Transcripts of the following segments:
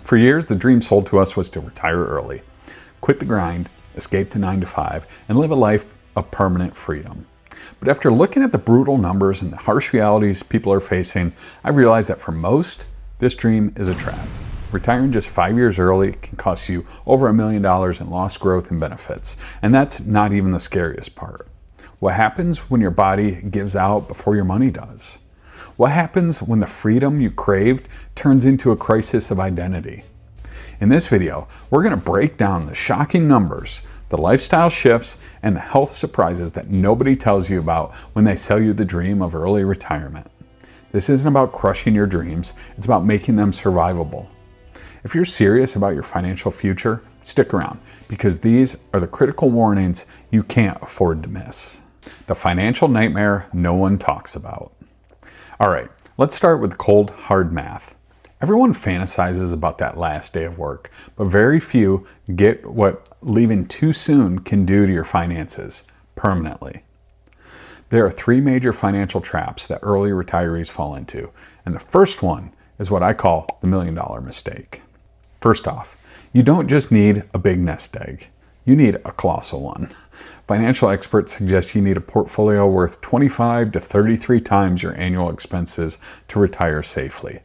For years, the dream sold to us was to retire early, quit the grind, escape the 9 to 5, and live a life of permanent freedom. But after looking at the brutal numbers and the harsh realities people are facing, I realized that for most, this dream is a trap. Retiring just 5 years early can cost you over $1 million in lost growth and benefits, and that's not even the scariest part. What happens when your body gives out before your money does? What happens when the freedom you craved turns into a crisis of identity? In this video, we're going to break down the shocking numbers, the lifestyle shifts, and the health surprises that nobody tells you about when they sell you the dream of early retirement. This isn't about crushing your dreams, it's about making them survivable. If you're serious about your financial future, stick around, because these are the critical warnings you can't afford to miss. The financial nightmare no one talks about. All right, let's start with cold, hard math. Everyone fantasizes about that last day of work, but very few get what leaving too soon can do to your finances permanently. There are 3 major financial traps that early retirees fall into, and the first one is what I call the $1 million mistake. First off, you don't just need a big nest egg. You need a colossal one. Financial experts suggest you need a portfolio worth 25 to 33 times your annual expenses to retire safely.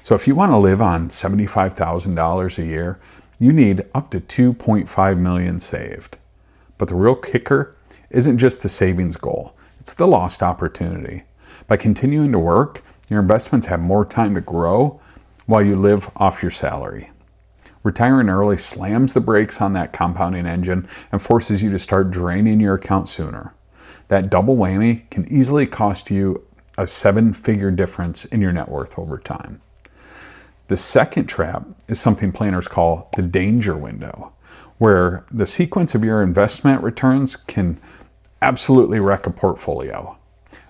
So if you want to live on $75,000 a year, you need up to $2.5 million saved. But the real kicker isn't just the savings goal, it's the lost opportunity. By continuing to work, your investments have more time to grow while you live off your salary. Retiring early slams the brakes on that compounding engine and forces you to start draining your account sooner. That double whammy can easily cost you a 7-figure difference in your net worth over time. The second trap is something planners call the danger window, where the sequence of your investment returns can absolutely wreck a portfolio.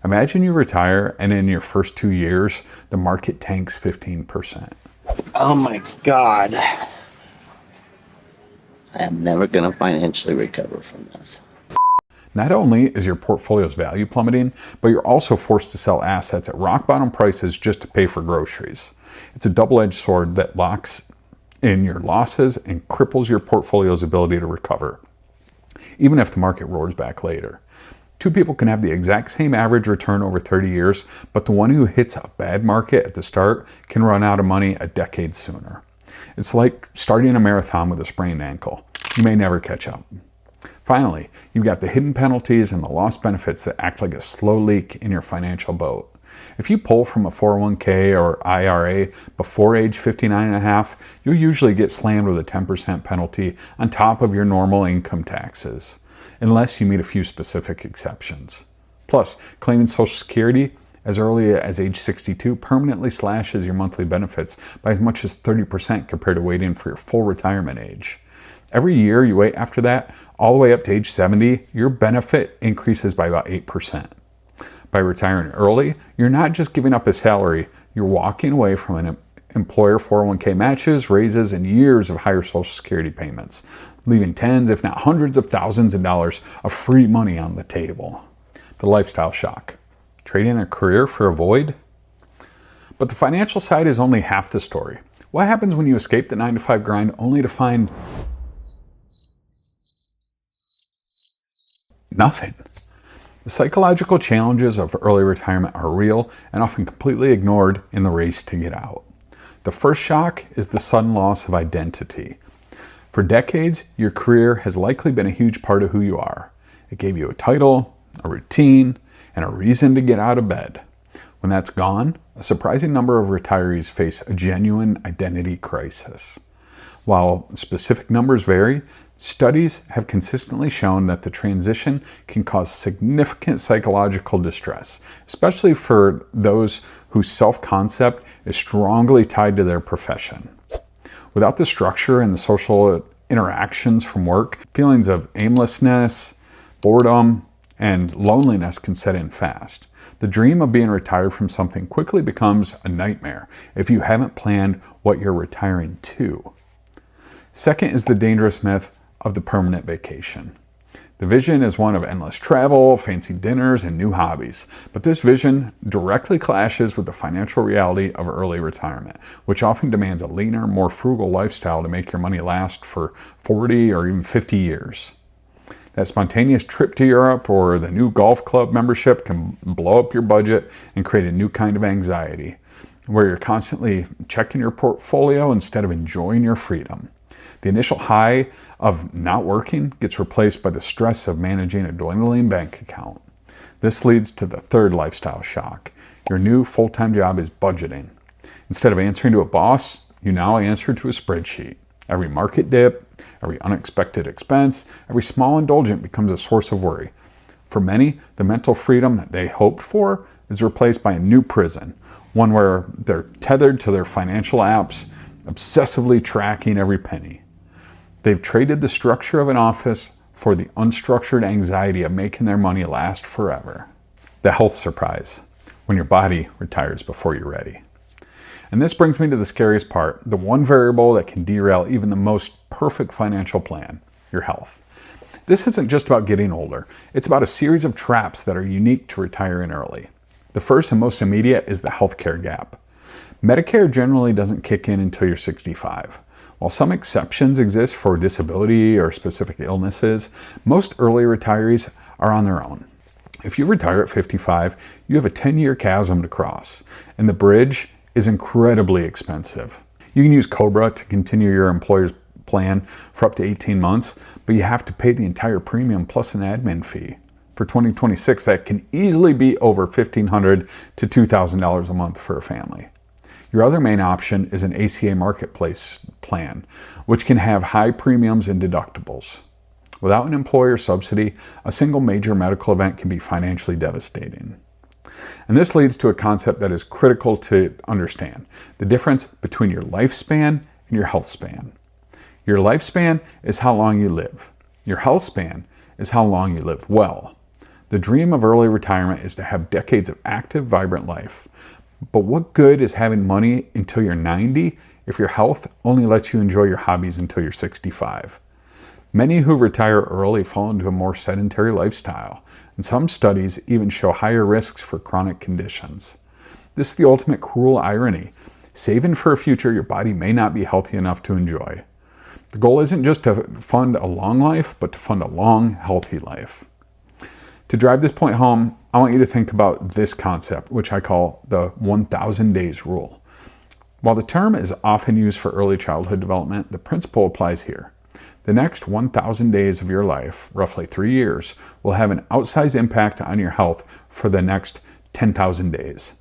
Imagine you retire and in your first 2 years, the market tanks 15%. Oh my God. I am never going to financially recover from this. Not only is your portfolio's value plummeting, but you're also forced to sell assets at rock bottom prices just to pay for groceries. It's a double-edged sword that locks in your losses and cripples your portfolio's ability to recover, even if the market roars back later. 2 people can have the exact same average return over 30 years, but the one who hits a bad market at the start can run out of money a decade sooner. It's like starting a marathon with a sprained ankle. You may never catch up. Finally, you've got the hidden penalties and the lost benefits that act like a slow leak in your financial boat. If you pull from a 401k or IRA before age 59 and a half, you'll usually get slammed with a 10% penalty on top of your normal income taxes, unless you meet a few specific exceptions. Plus, claiming Social Security as early as age 62 permanently slashes your monthly benefits by as much as 30% compared to waiting for your full retirement age. Every year you wait after that, all the way up to age 70, your benefit increases by about 8%. By retiring early, you're not just giving up a salary, you're walking away from an employer 401k matches, raises, and years of higher Social Security payments, leaving tens, if not hundreds of thousands of dollars of free money on the table. The lifestyle shock. Trading a career for a void? But the financial side is only half the story. What happens when you escape the 9 to 5 grind only to find nothing? The psychological challenges of early retirement are real and often completely ignored in the race to get out. The first shock is the sudden loss of identity. For decades, your career has likely been a huge part of who you are. It gave you a title, a routine, and a reason to get out of bed. When that's gone, a surprising number of retirees face a genuine identity crisis. While specific numbers vary, studies have consistently shown that the transition can cause significant psychological distress, especially for those whose self-concept is strongly tied to their profession. Without the structure and the social interactions from work, feelings of aimlessness, boredom, and loneliness can set in fast. The dream of being retired from something quickly becomes a nightmare if you haven't planned what you're retiring to. Second is the dangerous myth of the permanent vacation. The vision is one of endless travel, fancy dinners, and new hobbies. But this vision directly clashes with the financial reality of early retirement, which often demands a leaner, more frugal lifestyle to make your money last for 40 or even 50 years. That spontaneous trip to Europe or the new golf club membership can blow up your budget and create a new kind of anxiety, where you're constantly checking your portfolio instead of enjoying your freedom. The initial high of not working gets replaced by the stress of managing a dwindling bank account. This leads to the third lifestyle shock. Your new full-time job is budgeting. Instead of answering to a boss, you now answer to a spreadsheet. Every market dip, every unexpected expense, every small indulgence becomes a source of worry. For many, the mental freedom that they hoped for is replaced by a new prison, one where they're tethered to their financial apps, obsessively tracking every penny. They've traded the structure of an office for the unstructured anxiety of making their money last forever. The health surprise, when your body retires before you're ready. And this brings me to the scariest part, the one variable that can derail even the most perfect financial plan, your health. This isn't just about getting older. It's about a series of traps that are unique to retiring early. The first and most immediate is the healthcare gap. Medicare generally doesn't kick in until you're 65. While some exceptions exist for disability or specific illnesses, most early retirees are on their own. If you retire at 55, you have a 10-year chasm to cross, and the bridge is incredibly expensive. You can use COBRA to continue your employer's plan for up to 18 months, but you have to pay the entire premium plus an admin fee. For 2026, that can easily be over $1,500 to $2,000 a month for a family. Your other main option is an ACA Marketplace plan, which can have high premiums and deductibles. Without an employer subsidy, a single major medical event can be financially devastating. And this leads to a concept that is critical to understand: the difference between your lifespan and your health span. Your lifespan is how long you live. Your health span is how long you live well. The dream of early retirement is to have decades of active, vibrant life. But what good is having money until you're 90 if your health only lets you enjoy your hobbies until you're 65? Many who retire early fall into a more sedentary lifestyle, and some studies even show higher risks for chronic conditions. This is the ultimate cruel irony. Saving for a future your body may not be healthy enough to enjoy. The goal isn't just to fund a long life, but to fund a long, healthy life. To drive this point home, I want you to think about this concept, which I call the 1,000 days rule. While the term is often used for early childhood development, the principle applies here. The next 1,000 days of your life, roughly 3 years, will have an outsized impact on your health for the next 10,000 days.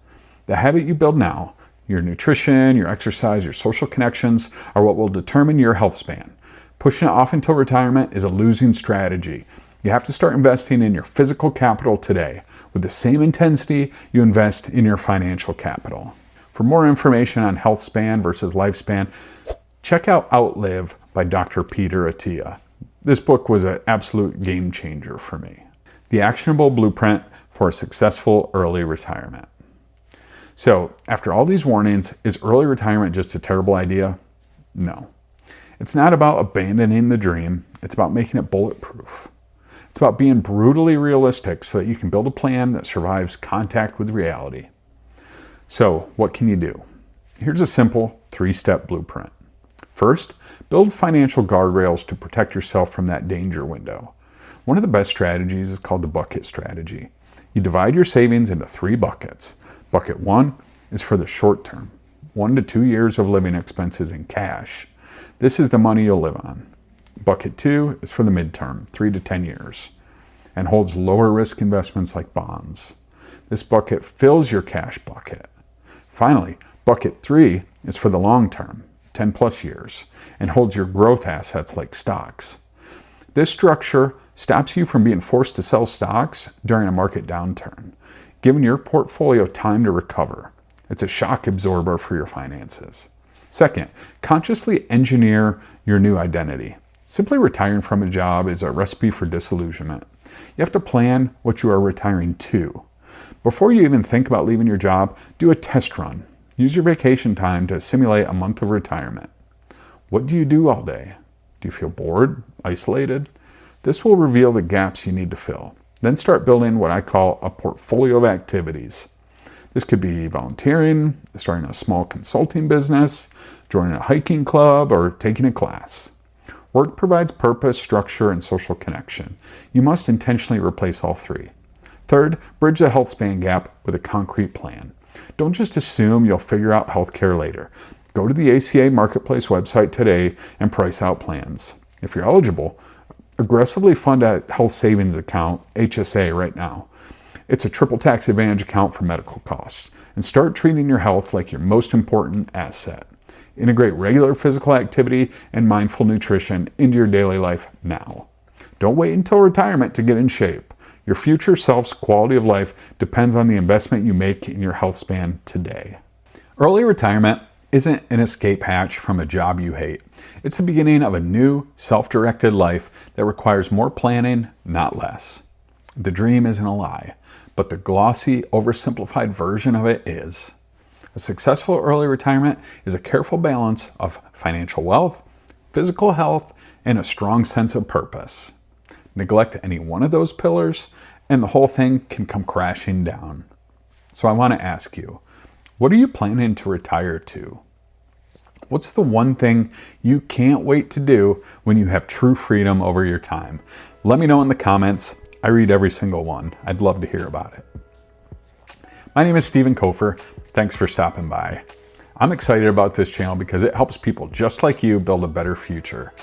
The habit you build now, your nutrition, your exercise, your social connections, are what will determine your health span. Pushing it off until retirement is a losing strategy. You have to start investing in your physical capital today with the same intensity you invest in your financial capital. For more information on health span versus lifespan, check out Outlive by Dr. Peter Attia. This book was an absolute game changer for me. The Actionable Blueprint for a Successful Early Retirement. So, after all these warnings, is early retirement just a terrible idea? No. It's not about abandoning the dream, it's about making it bulletproof. It's about being brutally realistic so that you can build a plan that survives contact with reality. So, what can you do? Here's a simple 3-step blueprint. First, build financial guardrails to protect yourself from that danger window. One of the best strategies is called the bucket strategy. You divide your savings into 3 buckets. Bucket 1 is for the short term, 1 to 2 years of living expenses in cash. This is the money you'll live on. Bucket 2 is for the midterm, 3 to 10 years, and holds lower risk investments like bonds. This bucket fills your cash bucket. Finally, bucket 3 is for the long term, 10 plus years, and holds your growth assets like stocks. This structure stops you from being forced to sell stocks during a market downturn, giving your portfolio time to recover. It's a shock absorber for your finances. Second, consciously engineer your new identity. Simply retiring from a job is a recipe for disillusionment. You have to plan what you are retiring to. Before you even think about leaving your job, do a test run. Use your vacation time to simulate a month of retirement. What do you do all day? Do you feel bored, isolated? This will reveal the gaps you need to fill. Then start building what I call a portfolio of activities. This could be volunteering, starting a small consulting business, joining a hiking club, or taking a class. Work provides purpose, structure, and social connection. You must intentionally replace all three. Third, bridge the Healthspan Gap with a concrete plan. Don't just assume you'll figure out healthcare later. Go to the ACA Marketplace website today and price out plans. If you're eligible, aggressively fund a health savings account, HSA, right now. It's a triple tax advantage account for medical costs. And start treating your health like your most important asset. Integrate regular physical activity and mindful nutrition into your daily life now. Don't wait until retirement to get in shape. Your future self's quality of life depends on the investment you make in your health span today. Early retirement isn't an escape hatch from a job you hate. It's the beginning of a new, self-directed life that requires more planning, not less. The dream isn't a lie, but the glossy, oversimplified version of it is. A successful early retirement is a careful balance of financial wealth, physical health, and a strong sense of purpose. Neglect any one of those pillars, and the whole thing can come crashing down. So I want to ask you, what are you planning to retire to? What's the one thing you can't wait to do when you have true freedom over your time? Let me know in the comments. I read every single one. I'd love to hear about it. My name is Stephen Kofer. Thanks for stopping by. I'm excited about this channel because it helps people just like you build a better future.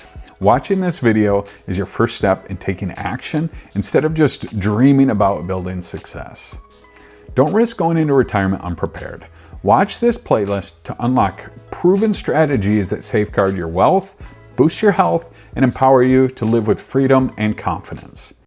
Watching this video is your first step in taking action instead of just dreaming about building success. Don't risk going into retirement unprepared. Watch this playlist to unlock proven strategies that safeguard your wealth, boost your health, and empower you to live with freedom and confidence.